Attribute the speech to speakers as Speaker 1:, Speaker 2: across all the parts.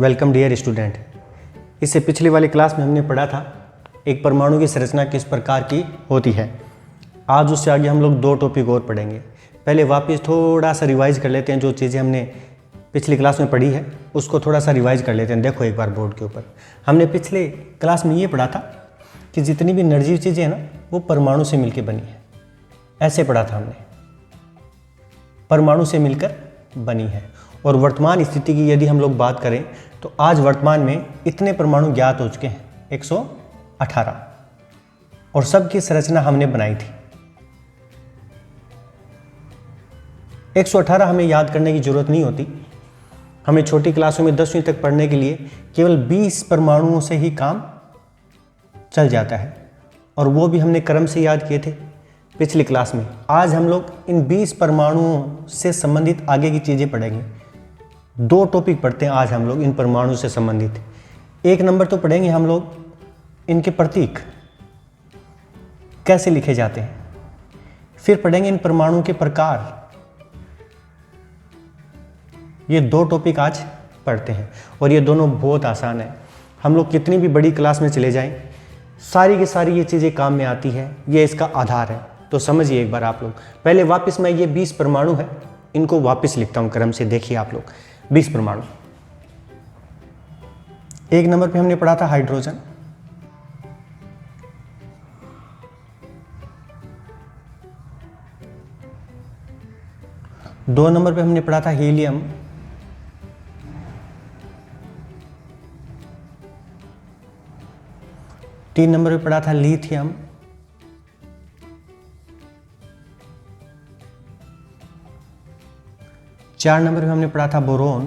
Speaker 1: Welcome dear student. इससे पिछली वाली क्लास में हमने पढ़ा था एक परमाणु की संरचना किस प्रकार की होती है। आज उससे आगे हम लोग 2 टॉपिक और पढ़ेंगे। पहले वापस थोड़ा सा रिवाइज कर लेते हैं, जो चीज़ें हमने पिछली क्लास में पढ़ी है उसको थोड़ा सा रिवाइज कर लेते हैं। देखो एक बार बोर्ड के ऊपर, हमने पिछले क्लास में ये पढ़ा था कि जितनी भी निर्जीव चीज़ें हैं ना वो परमाणु से मिलकर बनी है। ऐसे पढ़ा था हमने, परमाणु से मिलकर बनी है। और वर्तमान स्थिति की यदि हम लोग बात करें तो आज वर्तमान में इतने परमाणु ज्ञात हो चुके हैं 118, और सबकी संरचना हमने बनाई थी। 118 हमें याद करने की जरूरत नहीं होती। हमें छोटी क्लासों में 10वीं तक पढ़ने के लिए केवल 20 परमाणुओं से ही काम चल जाता है, और वो भी हमने क्रम से याद किए थे पिछली क्लास में। आज हम लोग इन 20 परमाणुओं से संबंधित आगे की चीज़ें पढ़ेंगे। 2 टॉपिक पढ़ते हैं आज हम लोग इन परमाणु से संबंधित। 1 नंबर तो पढ़ेंगे हम लोग इनके प्रतीक कैसे लिखे जाते हैं, फिर पढ़ेंगे इन परमाणु के प्रकार। ये 2 टॉपिक आज पढ़ते हैं और ये दोनों बहुत आसान है। हम लोग कितनी भी बड़ी क्लास में चले जाएं, सारी की सारी ये चीज़ें काम में आती है। ये इसका आधार है। तो समझिए एक बार आप लोग। पहले वापस मैं ये 20 परमाणु है इनको वापस लिखता हूं क्रम से। देखिए आप लोग 20 परमाणु। 1 नंबर पे हमने पढ़ा था हाइड्रोजन, 2 नंबर पे हमने पढ़ा था हीलियम, 3 नंबर पे पढ़ा था लिथियम, 4 नंबर पे हमने पढ़ा था बोरोन,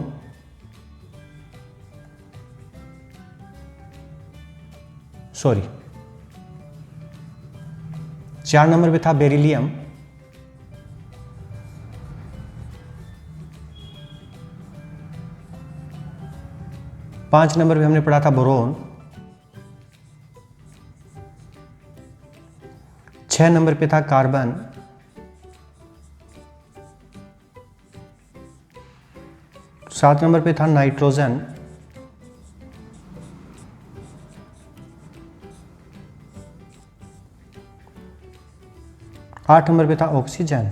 Speaker 1: 4 नंबर पे था बेरिलियम, 5 नंबर पे हमने पढ़ा था बोरोन, 6 नंबर पे था कार्बन, 7 नंबर पे था नाइट्रोजन, 8 नंबर पे था ऑक्सीजन,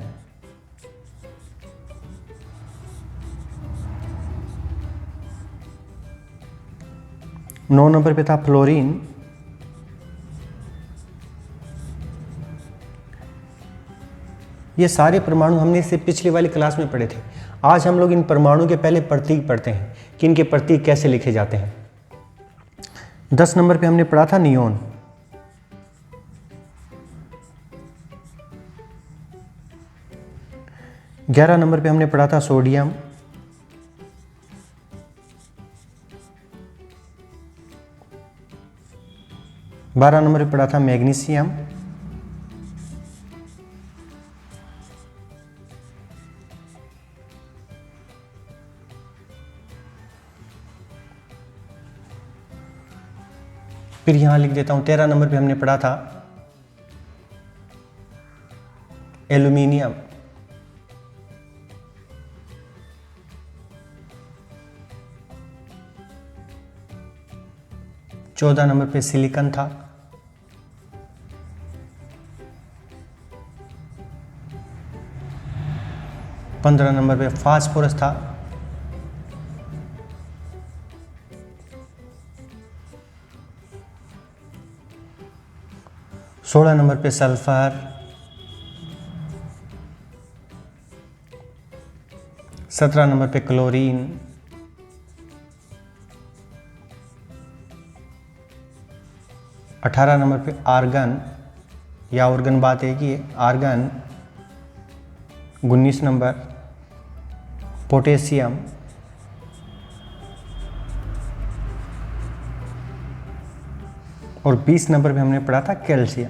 Speaker 1: 9 नंबर पे था फ्लोरीन, ये सारे परमाणु हमने इससे पिछली वाली क्लास में पढ़े थे। आज हम लोग इन परमाणु के पहले प्रतीक पढ़ते हैं कि इनके प्रतीक कैसे लिखे जाते हैं। 10 नंबर पे हमने पढ़ा था नियोन, 11 नंबर पे हमने पढ़ा था सोडियम, 12 नंबर पे पढ़ा था मैग्नीशियम, 13 यहां लिख देता हूं। 13 नंबर पे हमने पढ़ा था एल्यूमिनियम, 14 नंबर पे सिलिकॉन था, 15 नंबर पे फास्फोरस था, 16 नंबर पे सल्फर, 17 नंबर पे क्लोरीन, 18 नंबर पे आर्गन या ऑर्गन, बात एक ही है, आर्गन, 19 नंबर पोटेशियम, 20 नंबर पे हमने पढ़ा था कैल्शियम।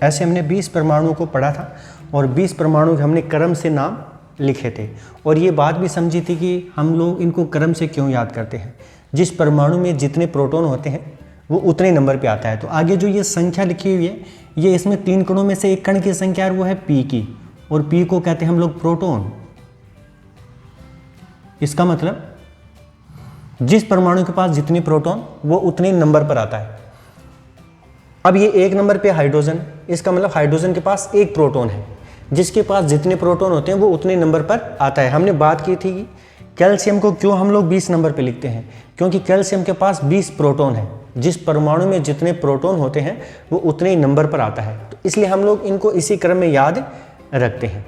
Speaker 1: ऐसे हमने 20 परमाणुओं को पढ़ा था और 20 परमाणु के हमने क्रम से नाम लिखे थे। और ये बात भी समझी थी कि हम लोग इनको क्रम से क्यों याद करते हैं। जिस परमाणु में जितने प्रोटॉन होते हैं वो उतने नंबर पे आता है। तो आगे जो ये संख्या लिखी हुई है ये इसमें 3 कणों में से एक कण की संख्या है, वो है पी की, और पी को कहते हैं हम लोग प्रोटॉन। इसका मतलब जिस परमाणु के पास जितनी प्रोटॉन वो उतने नंबर पर आता है। अब ये 1 नंबर पे हाइड्रोजन, इसका मतलब हाइड्रोजन के पास 1 प्रोटॉन है, जिसके पास जितने प्रोटॉन होते हैं वो उतने नंबर पर आता है। हमने बात की थी कि कैल्शियम को क्यों हम लोग 20 नंबर पे लिखते हैं, क्योंकि कैल्शियम के पास 20 प्रोटॉन है। जिस परमाणु में जितने प्रोटॉन होते हैं वो उतने ही नंबर पर आता है, तो इसलिए हम लोग इनको इसी क्रम में याद रखते हैं।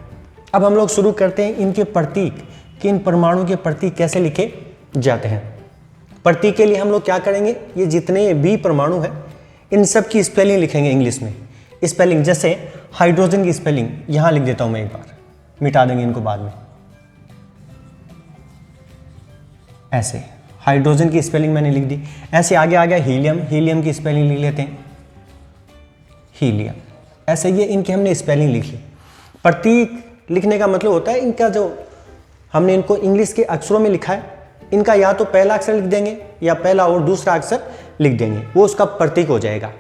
Speaker 1: अब हम लोग शुरू करते हैं इनके प्रतीक, कि इन परमाणु के प्रतीक कैसे लिखे जाते हैं। प्रतीक के लिए हम लोग क्या करेंगे, ये जितने भी परमाणु है इन सब की स्पेलिंग लिखेंगे इंग्लिश में। स्पेलिंग जैसे हाइड्रोजन की स्पेलिंग यहां लिख देता हूं मैं, एक बार मिटा देंगे इनको बाद में। ऐसे हाइड्रोजन की स्पेलिंग मैंने लिख दी। ऐसे आगे आ गया हीलियम, हीलियम की स्पेलिंग लिख लेते हैं हीलियम। ऐसे ये इनकी हमने स्पेलिंग लिख ली। प्रतीक लिखने का मतलब होता है इनका जो हमने इनको इंग्लिश के अक्षरों में लिखा है, इनका या तो पहला अक्षर लिख देंगे या पहला और दूसरा अक्षर लिख देंगे, वो उसका प्रतीक हो जाएगा।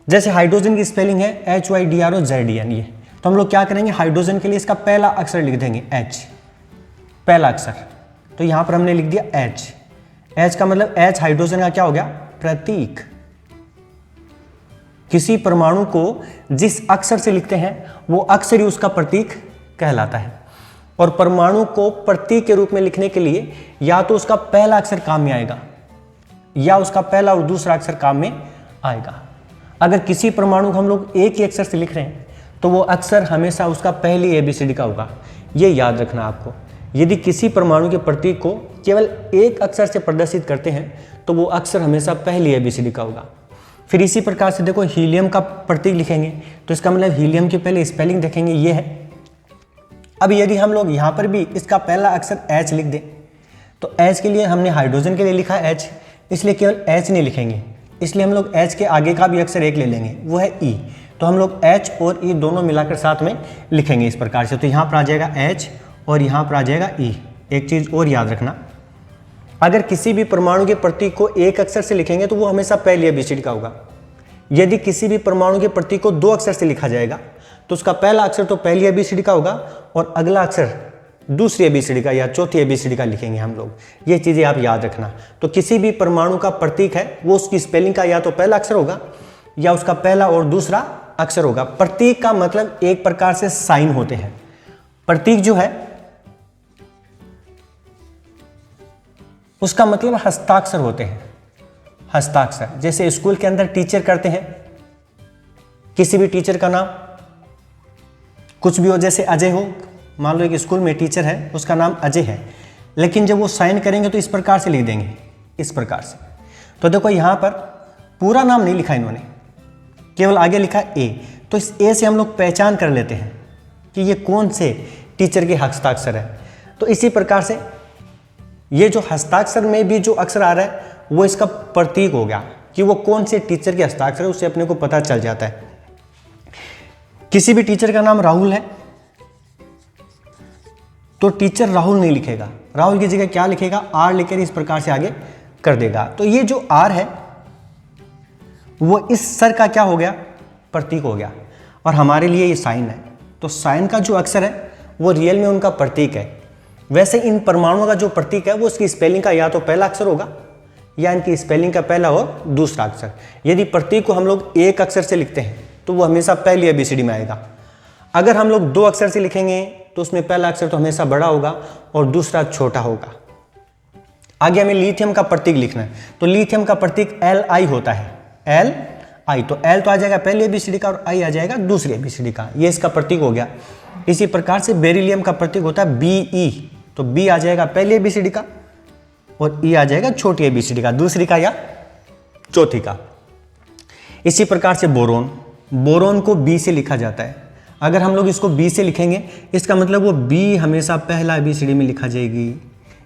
Speaker 1: जैसे हाइड्रोजन की स्पेलिंग है HYDROZN, ये तो हम लोग क्या करेंगे, हाइड्रोजन के लिए इसका पहला अक्षर लिख देंगे H, पहला अक्षर। तो यहां पर हमने लिख दिया H। H का मतलब H हाइड्रोजन का क्या हो गया, प्रतीक। किसी परमाणु को जिस अक्षर से लिखते हैं वो अक्षर ही उसका प्रतीक कहलाता है। और परमाणु को प्रतीक के रूप में लिखने के लिए या तो उसका पहला अक्षर काम में आएगा या उसका पहला और दूसरा अक्षर काम में आएगा। अगर किसी परमाणु को हम लोग एक ही अक्षर से लिख रहे हैं तो वो अक्षर हमेशा उसका पहली ABCD का होगा, ये याद रखना आपको। यदि किसी परमाणु के प्रतीक को केवल एक अक्षर से प्रदर्शित करते हैं तो वो अक्षर हमेशा पहली ABCD का होगा। फिर इसी प्रकार से देखो हीलियम का प्रतीक लिखेंगे तो इसका मतलब हीलियम के पहले स्पेलिंग देखेंगे, ये है। अब यदि हम लोग यहाँ पर भी इसका पहला अक्षर H लिख दें तो H के लिए हमने हाइड्रोजन के लिए लिखा H, इसलिए केवल H नहीं लिखेंगे, इसलिए हम लोग H के आगे का भी अक्षर एक ले लेंगे, वो है E। तो हम लोग H और E दोनों मिलाकर साथ में लिखेंगे इस प्रकार से। तो यहाँ पर आ जाएगा H और यहाँ पर आ जाएगा E। एक चीज़ और याद रखना, अगर किसी भी परमाणु के प्रतीक को एक अक्षर से लिखेंगे तो वो हमेशा पहली ABCD का होगा। यदि किसी भी परमाणु के प्रतीक को 2 अक्षर से लिखा जाएगा तो उसका पहला अक्षर तो पहली ABCD का होगा और अगला अक्षर दूसरी ABCD का या चौथी ABCD का लिखेंगे हम लोग। ये चीज़ें आप याद रखना। तो किसी भी परमाणु का प्रतीक है वो उसकी स्पेलिंग का या तो पहला अक्षर होगा या उसका पहला और दूसरा अक्षर होगा। प्रतीक का मतलब एक प्रकार से साइन होते हैं। प्रतीक जो है उसका मतलब हस्ताक्षर होते हैं, हस्ताक्षर। जैसे स्कूल के अंदर टीचर करते हैं, किसी भी टीचर का नाम कुछ भी हो, जैसे अजय हो, मान लो एक स्कूल में टीचर है उसका नाम अजय है, लेकिन जब वो साइन करेंगे तो इस प्रकार से लिख देंगे, इस प्रकार से। तो देखो यहाँ पर पूरा नाम नहीं लिखा इन्होंने, केवल आगे लिखा ए। तो इस ए से हम लोग पहचान कर लेते हैं कि ये कौन से टीचर के हस्ताक्षर है। तो इसी प्रकार से ये जो हस्ताक्षर में भी जो अक्षर आ रहा है वो इसका प्रतीक हो गया कि वो कौन से टीचर के हस्ताक्षर है, उससे अपने को पता चल जाता है। किसी भी टीचर का नाम राहुल है तो टीचर राहुल नहीं लिखेगा, राहुल की जगह क्या लिखेगा, आर लिखकर इस प्रकार से आगे कर देगा। तो ये जो आर है वो इस सर का क्या हो गया, प्रतीक हो गया, और हमारे लिए ये साइन है। तो साइन का जो अक्षर है वो रियल में उनका प्रतीक है। वैसे इन परमाणुओं का जो प्रतीक है वो उसकी स्पेलिंग का या तो पहला अक्षर होगा या इनकी स्पेलिंग का पहला और दूसरा अक्षर। यदि प्रतीक को हम लोग एक अक्षर से लिखते हैं तो वो हमेशा पहली ABCD में आएगा। अगर हम लोग 2 अक्षर से लिखेंगे तो उसमें पहला अक्षर तो हमेशा बड़ा होगा और दूसरा छोटा होगा। आगे हमें लिथियम का प्रतीक लिखना है, तो लिथियम का प्रतीक Li होता है, Li। तो L तो आ जाएगा पहली ABCD का और I आ जाएगा दूसरी ABCD का, ये इसका प्रतीक हो गया। इसी प्रकार से बेरिलियम का प्रतीक होता है Be, तो B आ जाएगा पहली ABCD का और E आ जाएगा छोटी ABCD का, दूसरी का या चौथी का। इसी प्रकार से बोरोन, बोरोन को B से लिखा जाता है। अगर हम लोग इसको B से लिखेंगे इसका मतलब वो B हमेशा पहला ABCD में लिखा जाएगी।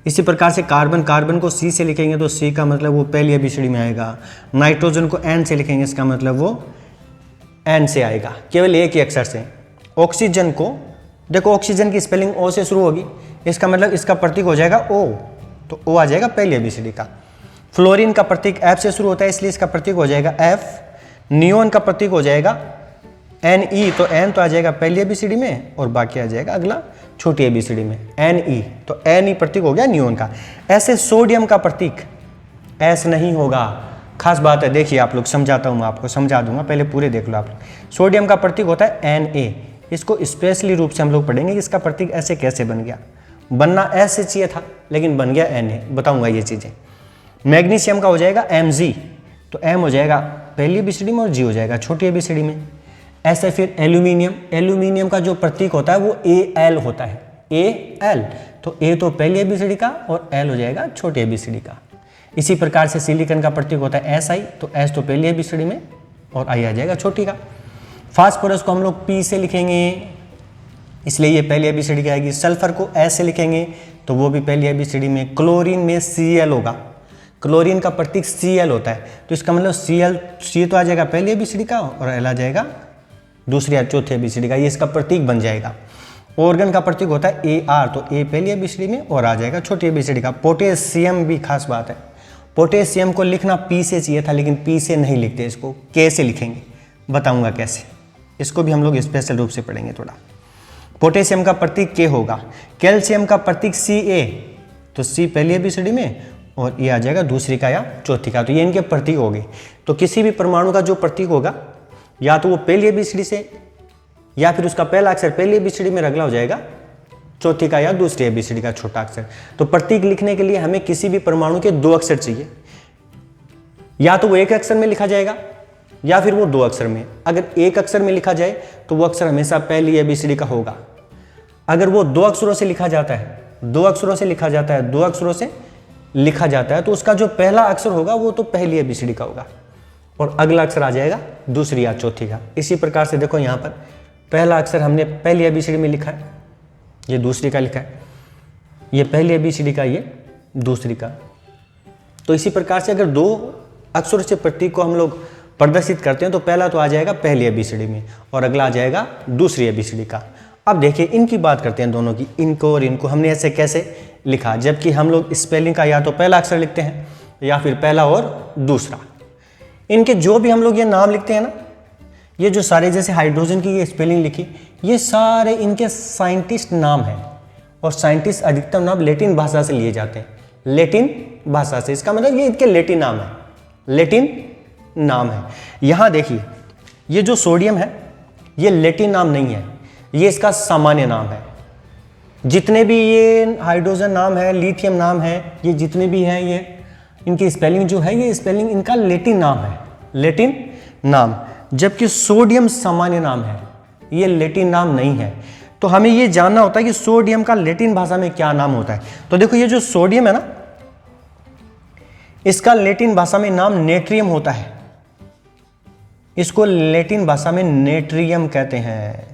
Speaker 1: इसी प्रकार से कार्बन, कार्बन को C से लिखेंगे तो C का मतलब वो पहली ABCD में आएगा। नाइट्रोजन को N से लिखेंगे इसका मतलब वो N से आएगा, केवल एक ही अक्षर से। ऑक्सीजन को देखो, ऑक्सीजन की स्पेलिंग O से शुरू होगी, इसका मतलब इसका प्रतीक हो जाएगा O, तो O आ जाएगा पहली ABCD का। फ्लोरीन का प्रतीक F से शुरू होता है इसलिए इसका प्रतीक हो जाएगा F। नियोन का प्रतीक हो जाएगा NE, तो N तो आ जाएगा पहली ABCD में और बाकी आ जाएगा अगला छोटी ABCD में NE, तो NE प्रतीक हो गया नियोन का। ऐसे सोडियम का प्रतीक S नहीं होगा, खास बात है, देखिए आप लोग, समझाता हूँ मैं आपको, समझा दूंगा, पहले पूरे देख लो आप लोग। सोडियम का प्रतीक होता है Na, इसको स्पेशली रूप से हम लोग पढ़ेंगे, इसका प्रतीक ऐसे कैसे बन गया, बनना ऐसे चाहिए था लेकिन बन गया Na, बताऊंगा ये चीज़ें। मैग्नीशियम का हो जाएगा Mg, तो M हो जाएगा पहली ABCD में और G हो जाएगा छोटी ABCD में। ऐसे फिर एल्यूमिनियम, एल्यूमिनियम का जो प्रतीक होता है वो Al होता है, Al, तो A तो पहली ABCD का और L हो जाएगा छोटी ABCD का। इसी प्रकार से सिलिकॉन का प्रतीक होता है Si, तो S तो पहली ABCD में और I आ जाएगा छोटी का। फास्फोरस को हम लोग P से लिखेंगे, इसलिए ये पहली ABCD की आएगी। सल्फर को S से लिखेंगे तो वो भी पहली ABCD में। क्लोरीन में Cl होगा, क्लोरीन का प्रतीक Cl होता है, तो इसका मतलब C तो आ जाएगा पहली ABCD का और L आ जाएगा दूसरी या चौथी ABCD का, ये इसका प्रतीक बन जाएगा। ऑर्गन का प्रतीक होता है Ar, तो A पहली ABCD में और आ जाएगा छोटी ABCD का। पोटेशियम भी खास बात है, पोटेशियम को लिखना P से चाहिए था लेकिन P से नहीं लिखते, इसको K से लिखेंगे, बताऊंगा कैसे, इसको भी हम लोग स्पेशल रूप से पढ़ेंगे थोड़ा। पोटेशियम का प्रतीक K होगा। कैल्शियम का प्रतीक Ca, तो C पहली ABCD में और ये आ जाएगा दूसरी का या चौथी का, तो ये इनके प्रतीक हो गए। तो किसी भी परमाणु का जो प्रतीक होगा या तो वो पहली ABCD से या फिर उसका पहला अक्षर पहली ABCD में अगला हो जाएगा चौथी का या दूसरी ABCD का छोटा अक्षर। तो प्रतीक लिखने के लिए हमें किसी भी परमाणु के दो अक्षर चाहिए, या तो वो एक अक्षर में लिखा जाएगा या फिर वो दो अक्षर में। अगर एक अक्षर में लिखा जाए तो वो अक्षर हमेशा पहली ABCD का होगा। अगर वो दो अक्षरों से लिखा जाता है, दो अक्षरों से लिखा जाता है, दो अक्षरों से लिखा जाता है, तो उसका जो पहला अक्षर होगा वो तो पहली ABCD का होगा और अगला अक्षर आ जाएगा दूसरी या चौथी का। इसी प्रकार से देखो यहाँ पर पहला अक्षर हमने पहली ABCD में लिखा है, ये दूसरी का लिखा है, ये पहली ABCD का, ये दूसरी का। तो इसी प्रकार से अगर दो अक्षरों से प्रतीक को हम लोग प्रदर्शित करते हैं तो पहला तो आ जाएगा पहली ABCD में और अगला आ जाएगा दूसरी ABCD का। अब देखिए इनकी बात करते हैं दोनों की, इनको और इनको हमने ऐसे कैसे लिखा, जबकि हम लोग स्पेलिंग का या तो पहला अक्षर लिखते हैं या फिर पहला और दूसरा। इनके जो भी हम लोग ये नाम लिखते हैं ना, ये जो सारे जैसे हाइड्रोजन की ये स्पेलिंग लिखी, ये सारे इनके साइंटिस्ट नाम हैं और साइंटिस्ट अधिकतम नाम लैटिन भाषा से लिए जाते हैं, लैटिन भाषा से। इसका मतलब ये इनके लैटिन नाम है, लैटिन नाम है। यहाँ देखिए ये जो सोडियम है ये लैटिन नाम नहीं है, ये इसका सामान्य नाम है। जितने भी ये हाइड्रोजन नाम है, लिथियम नाम है, ये जितने भी हैं ये इनकी स्पेलिंग जो है, ये स्पेलिंग इनका लैटिन नाम है, लैटिन नाम। जबकि सोडियम सामान्य नाम है, ये लैटिन नाम नहीं है। तो हमें ये जानना होता है कि सोडियम का लैटिन भाषा में क्या नाम होता है। तो देखो ये जो सोडियम है ना, इसका लैटिन भाषा में नाम नेट्रियम होता है, इसको लैटिन भाषा में नेट्रियम कहते हैं।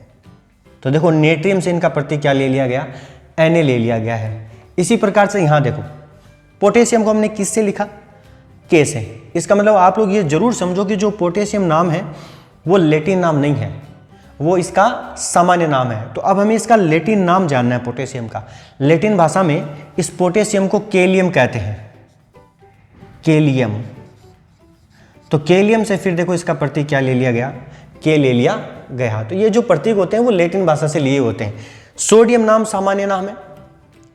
Speaker 1: तो देखो नेट्रियम से इनका प्रतीक क्या ले लिया गया, Na ले लिया गया है। इसी प्रकार से यहाँ देखो पोटेशियम को हमने किससे लिखा, K से। इसका मतलब आप लोग ये जरूर समझो कि जो पोटेशियम नाम है वो लैटिन नाम नहीं है, वो इसका सामान्य नाम है। तो अब हमें इसका लैटिन नाम जानना है पोटेशियम का। लैटिन भाषा में इस पोटेशियम को केलियम कहते हैं, केलियम। तो केलियम से फिर देखो इसका प्रतीक क्या ले लिया गया, K ले लिया गया। तो ये जो प्रतीक होते हैं वो लैटिन भाषा से लिए होते हैं। सोडियम नाम सामान्य नाम है,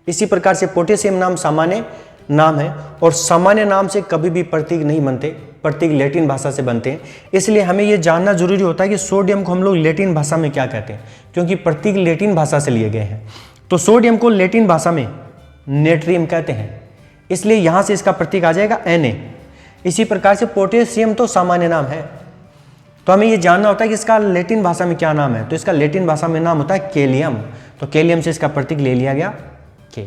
Speaker 1: इसी प्रकार से पोटेशियम नाम सामान्य नाम है और सामान्य नाम से कभी भी प्रतीक नहीं बनते, प्रतीक लैटिन भाषा से बनते हैं। इसलिए हमें यह जानना जरूरी होता है कि सोडियम को हम लोग लैटिन भाषा में क्या कहते हैं, क्योंकि प्रतीक लैटिन भाषा से लिए गए हैं। तो सोडियम को लैटिन भाषा में नेट्रियम कहते हैं, इसलिए यहां से इसका प्रतीक आ जाएगा Na। इसी प्रकार से पोटेशियम तो सामान्य नाम है, तो हमें यह जानना होता है कि इसका लैटिन भाषा में क्या नाम है। तो इसका लैटिन भाषा में नाम होता है केलियम। तो केलियम से इसका प्रतीक ले लिया गया K।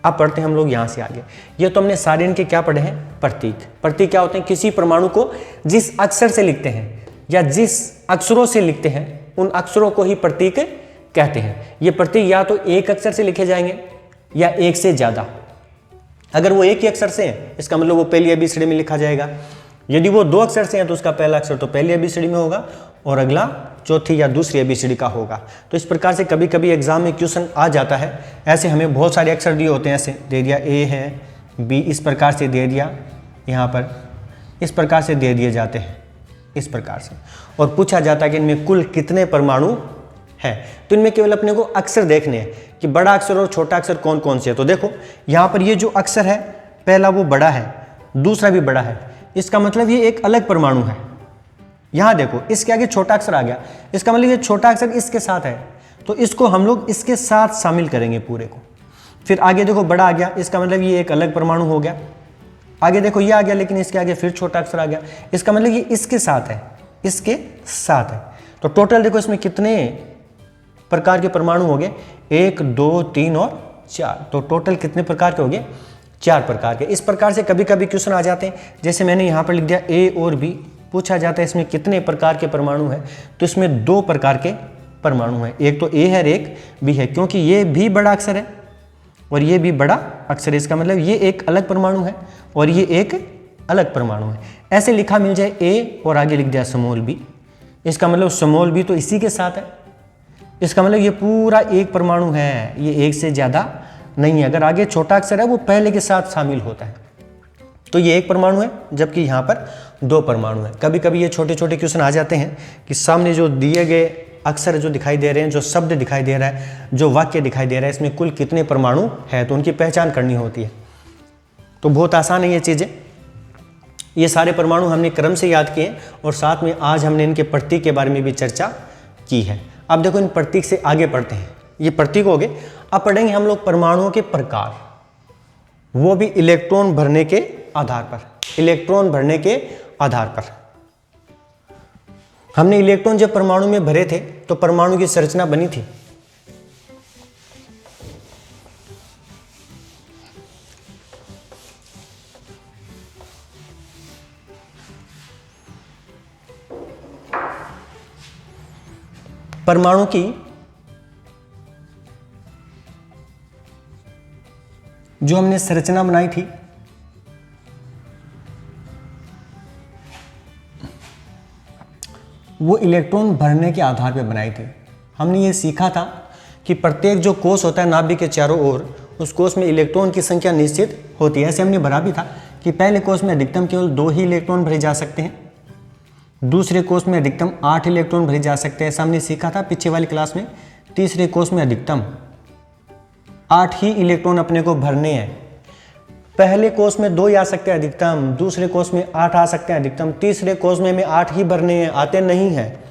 Speaker 1: अब पढ़ते हैं हम लोग यहाँ से आगे। ये तो हमने सारे इनके क्या पढ़े हैं, प्रतीक। प्रतीक क्या होते हैं, किसी परमाणु को जिस अक्षर से लिखते हैं या जिस अक्षरों से लिखते हैं उन अक्षरों को ही प्रतीक कहते हैं। ये प्रतीक या तो एक अक्षर से लिखे जाएंगे या एक से ज़्यादा। अगर वो एक ही अक्षर से है इसका मतलब वो पहली ABCD में लिखा जाएगा। यदि वो दो अक्षर से हैं तो उसका पहला अक्षर तो पहली ABCD में होगा और अगला चौथी या दूसरी ABCD का होगा। तो इस प्रकार से कभी कभी एग्जाम में क्वेश्चन आ जाता है। ऐसे हमें बहुत सारे अक्षर दिए होते हैं, ऐसे दे दिया A है, B इस प्रकार से दे दिया, यहाँ पर इस प्रकार से दे दिए जाते हैं, इस प्रकार से। और पूछा जाता है कि इनमें कुल कितने परमाणु है। तो इनमें केवल अपने को अक्षर देखने हैं कि बड़ा अक्षर और छोटा अक्षर कौन कौन से है। तो देखो यहाँ पर ये जो अक्षर है पहला वो बड़ा है, दूसरा भी बड़ा है, इसका मतलब ये एक अलग परमाणु है। यहाँ देखो इसके आगे छोटा अक्षर आ गया, इसका मतलब ये छोटा अक्षर इसके साथ है, तो इसको हम लोग इसके साथ शामिल करेंगे पूरे को। फिर आगे देखो बड़ा आ गया, इसका मतलब ये एक अलग परमाणु हो गया। आगे देखो ये आ गया, लेकिन इसके आगे फिर छोटा अक्षर आ गया, इसका मतलब ये इसके साथ है, इसके साथ है। तो टोटल देखो इसमें कितने प्रकार के परमाणु हो गए, 1 2 3 और 4। तो टोटल कितने प्रकार के हो गए, 4 प्रकार के। इस प्रकार से कभी कभी क्वेश्चन आ जाते हैं, जैसे मैंने यहाँ पर लिख दिया A और B, पूछा जाता है इसमें कितने प्रकार के परमाणु हैं, तो इसमें 2 प्रकार के परमाणु हैं, एक तो A है और एक B है, क्योंकि ये भी बड़ा अक्षर है और ये भी बड़ा अक्षर है, इसका मतलब ये एक अलग परमाणु है और ये एक अलग परमाणु है। ऐसे लिखा मिल जाए A और आगे लिख दिया स्मॉल b, इसका मतलब स्मॉल b तो इसी के साथ है, इसका मतलब ये पूरा एक परमाणु है, ये एक से ज़्यादा नहीं है। अगर आगे छोटा अक्षर है वो पहले के साथ शामिल होता है, तो ये एक परमाणु है, जबकि यहाँ पर 2 परमाणु है। कभी कभी ये छोटे छोटे क्वेश्चन आ जाते हैं कि सामने जो दिए गए अक्षर जो दिखाई दे रहे हैं, जो शब्द दिखाई दे रहा है, जो वाक्य दिखाई दे रहा है, इसमें कुल कितने परमाणु है, तो उनकी पहचान करनी होती है। तो बहुत आसान है ये चीज़ें। ये सारे परमाणु हमने क्रम से याद किए और साथ में आज हमने इनके प्रतीक के बारे में भी चर्चा की है। अब देखो इन प्रतीक से आगे पढ़ते हैं, ये प्रतीक हो गए। अब पढ़ेंगे हम लोग परमाणुओं के प्रकार, वो भी इलेक्ट्रॉन भरने के आधार पर। इलेक्ट्रॉन भरने के आधार पर हमने इलेक्ट्रॉन जब परमाणु में भरे थे तो परमाणु की संरचना बनी थी। परमाणु की जो हमने संरचना बनाई थी वो इलेक्ट्रॉन भरने के आधार पर बनाई थी। हमने ये सीखा था कि प्रत्येक जो कोष होता है नाभिक के चारों ओर, उस कोष में इलेक्ट्रॉन की संख्या निश्चित होती है। ऐसे हमने भरा भी था कि पहले कोष में अधिकतम केवल 2 ही इलेक्ट्रॉन भरे जा सकते हैं, दूसरे कोष में अधिकतम 8 इलेक्ट्रॉन भरे जा सकते हैं। ऐसा हमने सीखा था पीछे वाली क्लास में। तीसरे कोष में अधिकतम 8 ही इलेक्ट्रॉन अपने को भरने हैं। पहले कोष में 2 ही आ सकते हैं अधिकतम, दूसरे कोष में 8 आ सकते हैं अधिकतम, तीसरे कोष में 8 ही भरने हैं, आते नहीं हैं,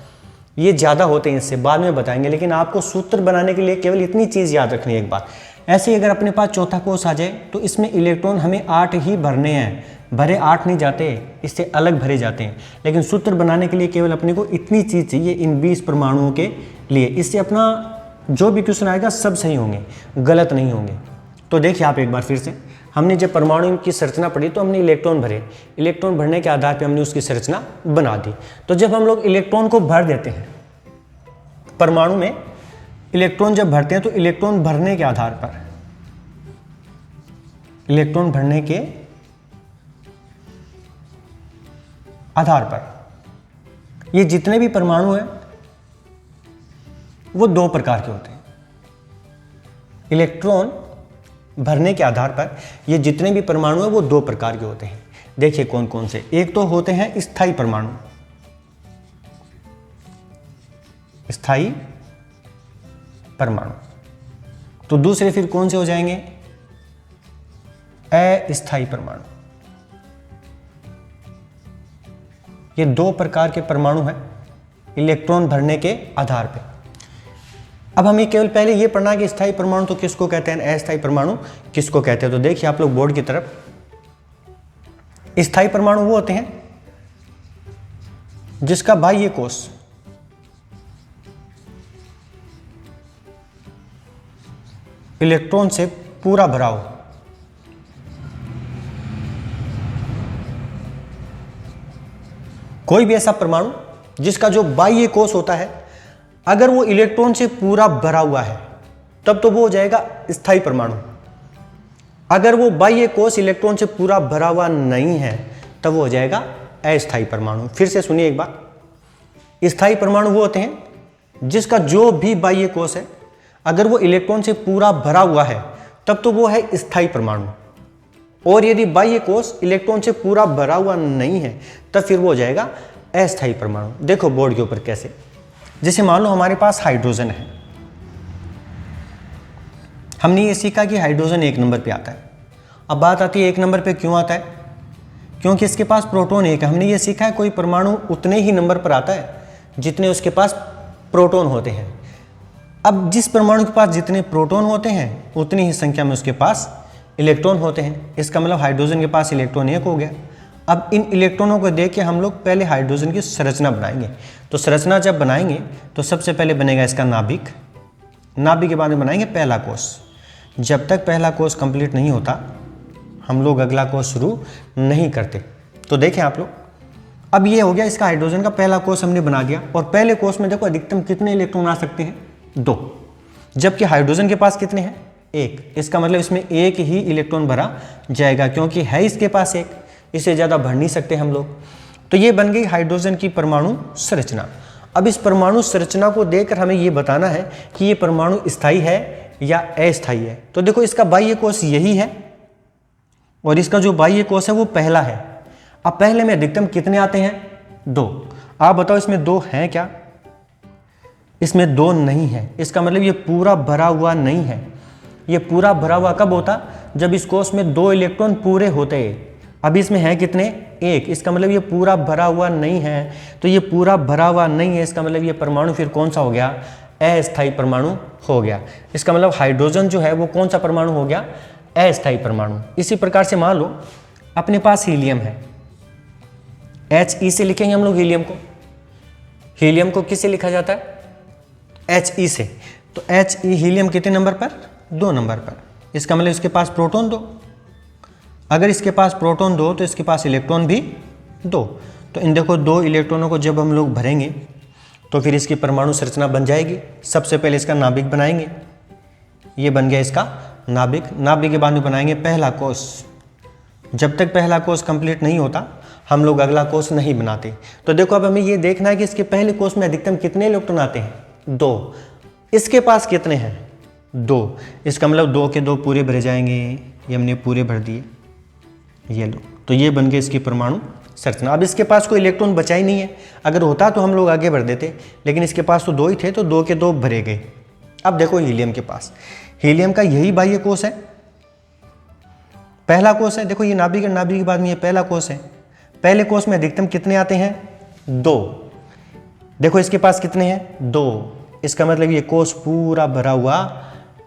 Speaker 1: ये ज़्यादा होते हैं, इससे बाद में बताएंगे। लेकिन आपको सूत्र बनाने के लिए केवल इतनी चीज़ याद रखनी है एक बात। ऐसे ही अगर अपने पास चौथा कोष आ जाए तो इसमें इलेक्ट्रॉन हमें 8 ही भरने हैं, भरे 8 नहीं जाते, इससे अलग भरे जाते हैं। लेकिन सूत्र बनाने के लिए केवल अपने को इतनी चीज़ चाहिए इन 20 परमाणुओं के लिए। इससे अपना जो भी क्वेश्चन आएगा सब सही होंगे, गलत नहीं होंगे। तो देखिए आप एक बार फिर से, हमने जब परमाणु की संरचना पढ़ी तो हमने इलेक्ट्रॉन भरे, इलेक्ट्रॉन भरने के आधार पर हमने उसकी संरचना बना दी। तो जब हम लोग इलेक्ट्रॉन को भर देते हैं परमाणु में, इलेक्ट्रॉन जब भरते हैं तो इलेक्ट्रॉन भरने के आधार पर, इलेक्ट्रॉन भरने के आधार पर ये जितने भी परमाणु हैं वो 2 प्रकार के होते हैं। इलेक्ट्रॉन भरने के आधार पर ये जितने भी परमाणु हैं वो 2 प्रकार के होते हैं। देखिए कौन कौन से। एक तो होते हैं स्थायी परमाणु, स्थायी परमाणु। तो दूसरे फिर कौन से हो जाएंगे, अस्थायी परमाणु। ये 2 प्रकार के परमाणु हैं इलेक्ट्रॉन भरने के आधार पे। अब हमें केवल पहले ये पढ़ना कि स्थायी परमाणु तो किसको कहते हैं, अस्थायी परमाणु किसको कहते हैं। तो देखिए आप लोग बोर्ड की तरफ, स्थायी परमाणु वो होते हैं जिसका बाह्य कोश इलेक्ट्रॉन से पूरा भरा हो। कोई भी ऐसा परमाणु जिसका जो बाह्य कोश होता है अगर वो इलेक्ट्रॉन से पूरा भरा हुआ है तब तो वो हो जाएगा स्थायी परमाणु। अगर वो बाह्य कोश इलेक्ट्रॉन से पूरा भरा हुआ नहीं है तब वो हो जाएगा अस्थायी परमाणु। फिर से सुनिए एक बार, स्थायी परमाणु वो होते हैं जिसका जो भी बाह्य कोश है अगर वो इलेक्ट्रॉन से पूरा भरा हुआ है तब तो वो है स्थायी परमाणु, और यदि बाह्य कोश इलेक्ट्रॉन से पूरा भरा हुआ नहीं है तब फिर वो हो जाएगा अस्थायी परमाणु। देखो बोर्ड के ऊपर कैसे, जैसे मान लो हमारे पास हाइड्रोजन है, हमने ये सीखा कि हाइड्रोजन 1 नंबर पे आता है। अब बात आती है 1 नंबर पे क्यों आता है, क्योंकि इसके पास प्रोटॉन 1 है। हमने ये सीखा है कोई परमाणु उतने ही नंबर पर आता है जितने उसके पास प्रोटॉन होते हैं। अब जिस परमाणु के पास जितने प्रोटॉन होते हैं उतनी ही संख्या में उसके पास इलेक्ट्रॉन होते हैं। इसका मतलब हाइड्रोजन के पास इलेक्ट्रॉन 1 हो गया। अब इन इलेक्ट्रॉनों को देख के हम लोग पहले हाइड्रोजन की संरचना बनाएंगे। तो संरचना जब बनाएंगे तो सबसे पहले बनेगा इसका नाभिक, नाभिक के बाद में बनाएंगे पहला कोष। जब तक पहला कोष कंप्लीट नहीं होता हम लोग अगला कोष शुरू नहीं करते। तो देखें आप लोग, अब ये हो गया इसका हाइड्रोजन का पहला कोष हमने बना दिया। और पहले कोष में देखो अधिकतम कितने इलेक्ट्रॉन आ सकते हैं, 2, जबकि हाइड्रोजन के पास कितने हैं, 1। इसका मतलब इसमें 1 ही इलेक्ट्रॉन भरा जाएगा क्योंकि है इसके पास 1, इससे ज़्यादा भर नहीं सकते हम लोग। तो ये बन गई हाइड्रोजन की परमाणु संरचना। अब इस परमाणु संरचना को देखकर हमें ये बताना है कि ये परमाणु स्थायी है या अस्थायी है। तो देखो इसका बाह्य कोष यही है और इसका जो बाह्य कोष है वो पहला है। अब पहले में अधिकतम कितने आते हैं, 2। आप बताओ इसमें 2 हैं क्या, इसमें 2 नहीं है। इसका मतलब ये पूरा भरा हुआ नहीं है। ये पूरा भरा हुआ कब होता, जब इस कोष में 2 इलेक्ट्रॉन पूरे होते। अब इसमें है कितने, 1। इसका मतलब ये पूरा भरा हुआ नहीं है। तो ये पूरा भरा हुआ नहीं है, इसका मतलब ये परमाणु फिर कौन सा हो गया, अस्थायी परमाणु हो गया। इसका मतलब हाइड्रोजन जो है वो कौन सा परमाणु हो गया, अस्थायी परमाणु। इसी प्रकार से मान लो अपने पास हीलियम है, He से लिखेंगे हम लोग हीलियम को। हीलियम को किससे लिखा जाता है, He से। तो He हीलियम कितने नंबर पर, 2 नंबर पर। इसका मतलब इसके पास प्रोटॉन 2। अगर इसके पास प्रोटॉन 2 तो इसके पास इलेक्ट्रॉन भी 2। तो इन देखो 2 इलेक्ट्रॉनों को जब हम लोग भरेंगे तो फिर इसकी परमाणु संरचना बन जाएगी। सबसे पहले इसका नाभिक बनाएंगे, ये बन गया इसका नाभिक। नाभिक के बाद में बनाएंगे पहला कोष। जब तक पहला कोष कंप्लीट नहीं होता हम लोग अगला कोष नहीं बनाते। तो देखो अब हमें ये देखना है कि इसके पहले कोष में अधिकतम कितने इलेक्ट्रॉन आते हैं, 2। इसके पास कितने हैं, 2। इसका मतलब 2 के 2 पूरे भरे जाएंगे। ये हमने पूरे भर दिए, ये लो। तो ये बन गए इसकी परमाणु संरचना। अब इसके पास कोई इलेक्ट्रॉन बचा ही नहीं है। अगर होता तो हम लोग आगे बढ़ देते, लेकिन इसके पास तो 2 ही थे तो 2 के 2 भरे गए। अब देखो हीलियम के पास, हीलियम का यही बाह्य कोष है, पहला कोष है। देखो ये नाभिक, नाभिक के बाद में ये पहला कोष है। पहले कोष में अधिकतम कितने आते हैं, 2। देखो इसके पास कितने हैं, 2। इसका मतलब ये कोष पूरा भरा हुआ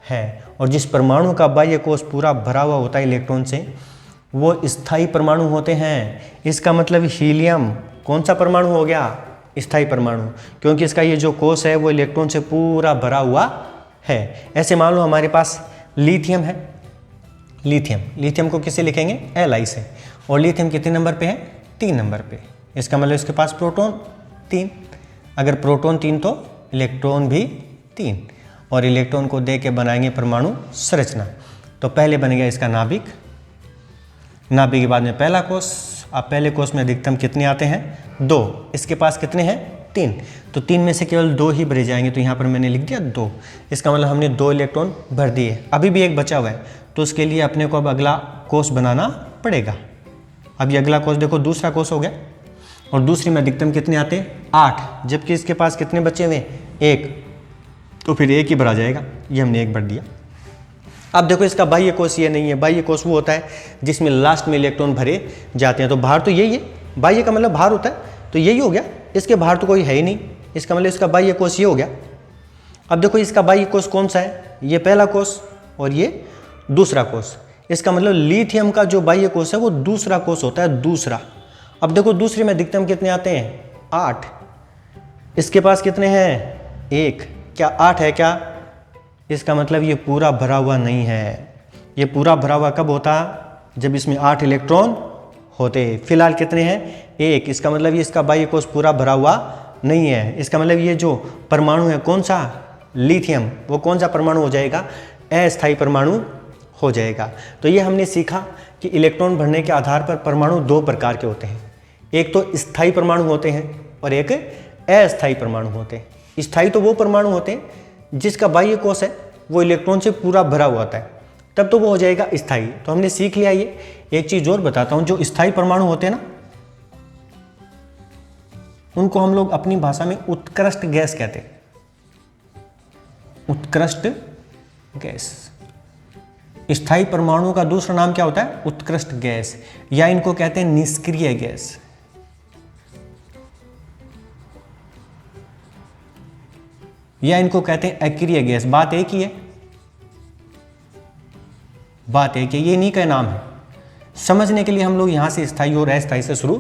Speaker 1: है। और जिस परमाणु का बाह्य कोष पूरा भरा हुआ होता है इलेक्ट्रॉन से वो स्थायी परमाणु होते हैं। इसका मतलब हीलियम कौन सा परमाणु हो गया, स्थायी परमाणु, क्योंकि इसका ये जो कोष है वो इलेक्ट्रॉन से पूरा भरा हुआ है। ऐसे मान लो हमारे पास लिथियम है, लिथियम को किससे लिखेंगे, Li से। और लिथियम कितने नंबर पे है, 3 नंबर पे। इसका मतलब इसके पास प्रोटॉन 3। अगर प्रोटॉन 3 तो इलेक्ट्रॉन भी 3। और इलेक्ट्रॉन को दे के बनाएंगे परमाणु संरचना। तो पहले बन गया इसका नाभिक, नाभिक के बाद में पहला कोष। अब पहले कोष में अधिकतम कितने आते हैं, 2। इसके पास कितने हैं, 3। तो 3 में से केवल 2 ही भरे जाएंगे। तो यहाँ पर मैंने लिख दिया 2। इसका मतलब हमने 2 इलेक्ट्रॉन भर दिए। अभी भी एक बचा हुआ है, तो उसके लिए अपने को अब अगला कोष बनाना पड़ेगा। अब ये अगला कोष देखो दूसरा कोष हो गया। और दूसरी में अधिकतम कितने आते हैं, 8। जबकि इसके पास कितने बचे हुए, 1। तो फिर 1 ही भरा जाएगा। ये हमने 1 भर दिया। अब देखो इसका बाह्य कोष ये नहीं है। बाह्य कोष वो होता है जिसमें लास्ट में इलेक्ट्रॉन भरे जाते हैं। तो बाहर तो यही है, बाह्य का मतलब बाहर होता है, तो यही हो गया। इसके बाहर तो कोई है ही नहीं, इसका मतलब इसका बाह्य कोष ये हो गया। अब देखो इसका बाह्य कोष कौन सा है, ये पहला कोष और ये दूसरा कोष। इसका मतलब लिथियम का जो बाह्य कोष है वो दूसरा कोष होता है, दूसरा। अब देखो दूसरे में अधिकतम कितने आते हैं, 8। इसके पास कितने हैं, 1। क्या 8 है क्या, इसका मतलब ये पूरा भरा हुआ नहीं है। ये पूरा भरा हुआ कब होता, जब इसमें 8 इलेक्ट्रॉन होते। फिलहाल कितने हैं, 1। इसका मतलब ये इसका बाह्य कोष पूरा भरा हुआ नहीं है। इसका मतलब ये जो परमाणु है कौन सा, लिथियम, वो कौन सा परमाणु हो जाएगा, अस्थायी परमाणु हो जाएगा। तो ये हमने सीखा कि इलेक्ट्रॉन भरने के आधार पर परमाणु 2 प्रकार के होते हैं। एक तो स्थायी परमाणु होते हैं और एक अस्थायी परमाणु होते हैं। स्थायी तो वो परमाणु होते हैं जिसका बाह्य कोष है वो इलेक्ट्रॉन से पूरा भरा हुआ होता है, तब तो वो हो जाएगा स्थायी। तो हमने सीख लिया ये। एक चीज़ और बताता हूँ, जो स्थायी परमाणु होते हैं ना, उनको हम लोग अपनी भाषा में उत्कृष्ट गैस कहते हैं। उत्कृष्ट गैस। स्थायी परमाणु का दूसरा नाम क्या होता है? उत्कृष्ट गैस, या इनको कहते हैं निष्क्रिय गैस। या इनको कहते हैं अक्रिय गैस। बात एक ही है, बात एक है, ये इन्हीं का नाम है। समझने के लिए हम लोग यहां से स्थायी और अस्थायी से शुरू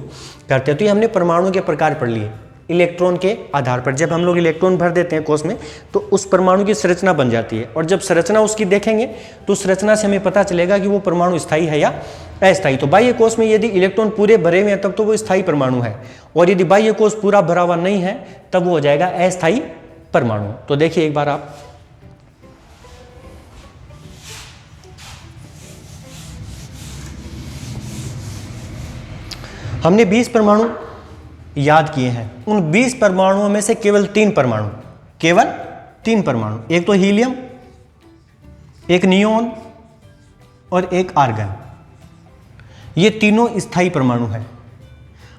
Speaker 1: करते हैं। तो ये हमने परमाणु के प्रकार पढ़ लिए इलेक्ट्रॉन के आधार पर। जब हम लोग इलेक्ट्रॉन भर देते हैं कोश में तो उस परमाणु की संरचना बन जाती है, और जब संरचना उसकी देखेंगे तो संरचना से हमें पता चलेगा कि वो परमाणु स्थायी है या अस्थायी। तो बाह्य कोश में यदि इलेक्ट्रॉन पूरे भरे हुए हैं तब तो वो स्थायी परमाणु है, और यदि बाह्य कोश पूरा भरा हुआ नहीं है तब वो हो जाएगा अस्थायी परमाणु। तो देखिए एक बार आप, हमने 20 परमाणु याद किए हैं। उन 20 परमाणुओं में से केवल 3 परमाणु, केवल 3 परमाणु, एक तो हीलियम, एक नियोन और एक आर्गन, ये तीनों स्थायी परमाणु हैं।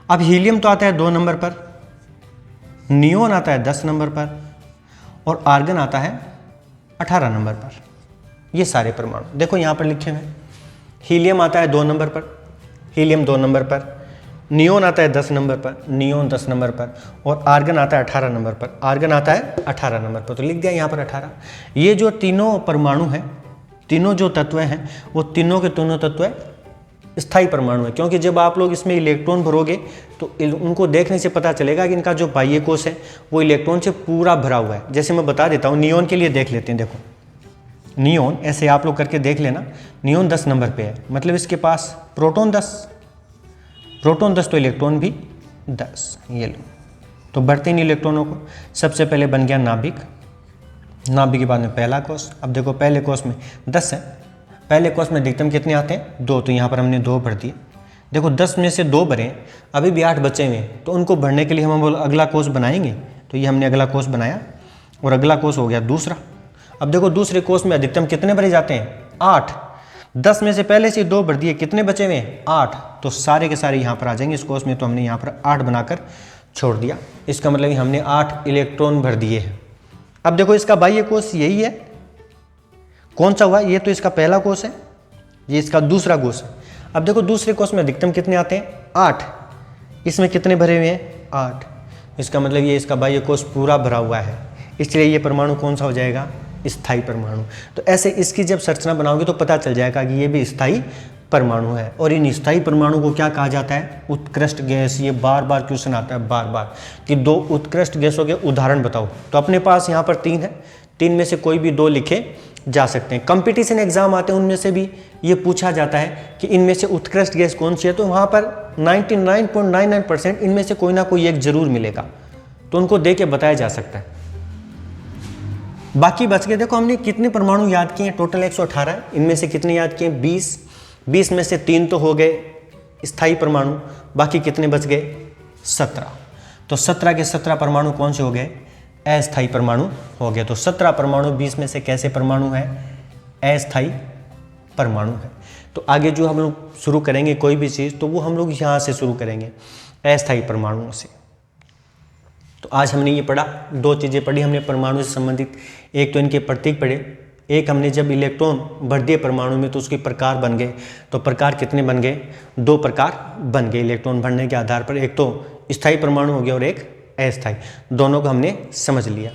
Speaker 1: अब हीलियम तो आता है 2 नंबर पर, नियोन आता है 10 नंबर पर, और आर्गन आता है 18 नंबर पर। ये सारे परमाणु देखो यहां पर लिखे हुए हैं। हीलियम आता है 2 नंबर पर, हीलियम 2 नंबर पर, नियोन आता है 10 नंबर पर, नियोन 10 नंबर पर, और आर्गन आता है 18 नंबर पर, आर्गन आता है 18 नंबर पर। तो लिख दिया यहाँ पर 18। ये जो तीनों परमाणु हैं, तीनों जो तत्व हैं, वो तीनों के तीनों तत्व स्थायी परमाणु है। क्योंकि जब आप लोग इसमें इलेक्ट्रॉन भरोगे तो उनको देखने से पता चलेगा कि इनका जो बाह्य कोश है वो इलेक्ट्रॉन से पूरा भरा हुआ है। जैसे मैं बता देता हूँ, नियोन के लिए देख लेते हैं। देखो नियोन ऐसे आप लोग करके देख लेना, नियोन 10 नंबर पे है, मतलब इसके पास प्रोटॉन 10, प्रोटॉन 10 तो इलेक्ट्रॉन भी 10। ये लो, तो बढ़ते इन इलेक्ट्रॉनों को सबसे पहले बन गया नाभिक, नाभिक के बाद में पहला कोश। अब देखो पहले कोश में 10 है, पहले कोश में अधिकतम कितने आते हैं? 2, तो यहाँ पर हमने 2 भर दिए। देखो 10 में से 2 भरे, अभी भी 8 बचे हुए हैं, तो उनको भरने के लिए हम अगला कोश बनाएंगे। तो ये हमने अगला कोश बनाया, और अगला कोश हो गया दूसरा। अब देखो दूसरे कोश में अधिकतम कितने भरे जाते हैं? 8। 10 में से पहले से 2 भर दिए, कितने बचे हुए हैं? 8। तो सारे के सारे यहाँ पर आ जाएंगे इस कोश में, तो हमने यहाँ पर 8 बनाकर छोड़ दिया। इसका मतलब हमने 8 इलेक्ट्रॉन भर दिए हैं। अब देखो इसका बाह्य कोश यही है, कौन सा हुआ? ये तो इसका पहला कोश है, ये इसका दूसरा कोश है। अब देखो दूसरे कोश में अधिकतम कितने आते हैं? 8। इसमें कितने भरे हुए हैं? 8। इसका मतलब ये इसका बाह्य कोश पूरा भरा हुआ है, इसलिए ये परमाणु कौन सा हो जाएगा? स्थायी परमाणु। तो ऐसे इसकी जब संरचना बनाओगे तो पता चल जाएगा कि ये भी स्थायी परमाणु है। और इन स्थायी परमाणु को क्या कहा जाता है? उत्कृष्ट गैस। ये बार बार क्वेश्चन आता है, बार बार, कि 2 उत्कृष्ट गैसों के उदाहरण बताओ। तो अपने पास यहाँ पर 3 है, 3 में से कोई भी 2 लिखे जा सकते हैं। कंपटीशन एग्जाम आते हैं उनमें से भी ये पूछा जाता है कि इनमें से उत्कृष्ट गैस कौन सी है, तो वहाँ पर 99.99% इनमें से कोई ना कोई एक जरूर मिलेगा, तो उनको दे के बताया जा सकता है। बाकी बच गए, देखो हमने कितने परमाणु याद किए हैं? टोटल 118। इनमें से कितने याद किए? 20। 20 में से 3 तो हो गए स्थायी परमाणु, बाकी कितने बच गए? 17। तो 17 के 17 परमाणु कौन से हो गए? अस्थायी परमाणु हो गए। तो 17 परमाणु 20 में से कैसे परमाणु है? अस्थायी परमाणु है। तो आगे जो हम लोग शुरू करेंगे कोई भी चीज़, तो वो हम लोग यहाँ से शुरू करेंगे, अस्थायी परमाणुओं से। तो आज हमने ये पढ़ा, 2 चीज़ें पढ़ी हमने परमाणु से संबंधित। एक तो इनके प्रतीक पढ़े, एक हमने जब इलेक्ट्रॉन भर दिए परमाणु में तो उसके प्रकार बन गए। तो प्रकार कितने बन गए? 2 प्रकार बन गए इलेक्ट्रॉन भरने के आधार पर। एक तो स्थायी परमाणु हो गया और एक अस्थायी। दोनों को हमने समझ लिया।